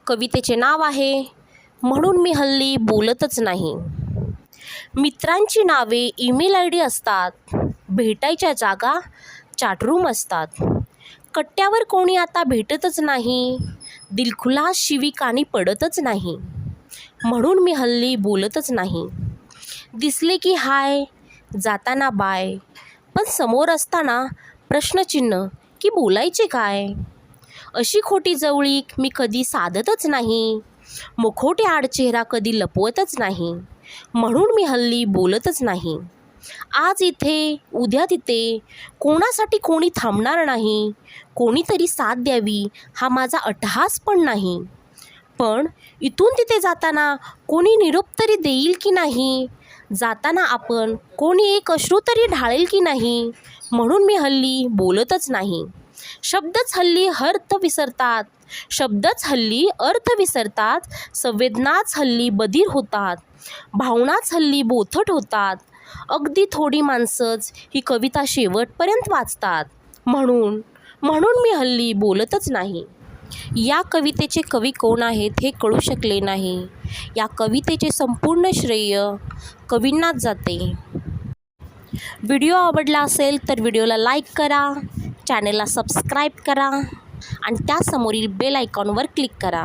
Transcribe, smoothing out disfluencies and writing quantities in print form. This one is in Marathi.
कवितेचे नाव आहे म्हणून मी हल्ली बोलतच नाही. मित्रांची नावे ईमेल आय डी असतात, भेटायच्या जागा चॅटरूम असतात. कट्ट्यावर कोणी आता भेटतच नाही, दिलखुलास शिवी कानी पडतच नाही. म्हणून मी हल्ली बोलतच नाही. दिसले की हाय, जाताना बाय, पण समोर असताना प्रश्नचिन्ह की बोलायचे काय. अशी खोटी जवळीक मी कधी साधतच नाही, मुखोटे आड चेहरा कधी लपवतच नाही. म्हणून मी हल्ली बोलतच नाही. आज इथे उद्या तिथे, कोणासाठी कोणी थांबणार नाही. कोणीतरी साथ द्यावी हा माझा अट्टहास पण नाही. पण इथून तिथे जाताना कोणी निरोप तरी देईल की नाही. जाताना आपण कोणी एक अश्रू तरी ढाळेल की नाही. म्हणून मी हल्ली बोलतच नाही. शब्दच हल्ली अर्थ विसरतात, शब्दच हल्ली अर्थ विसरतात. संवेदनाच हल्ली बधीर होतात, भावनाच हल्ली बोथट होतात. अगदी थोडी माणसंच ही कविता शेवटपर्यंत वाचतात. म्हणून मी हल्ली बोलतच नाही. या कवितेचे कवी कोण आहेत हे कळू शकले नाही. या कवितेचे संपूर्ण श्रेय कवींनाच जाते. व्हिडिओ आवडला असेल तर व्हिडिओला लाईक करा, चॅनलला सबस्क्राईब करा आणि त्यासमोरील बेल आयकॉनवर क्लिक करा.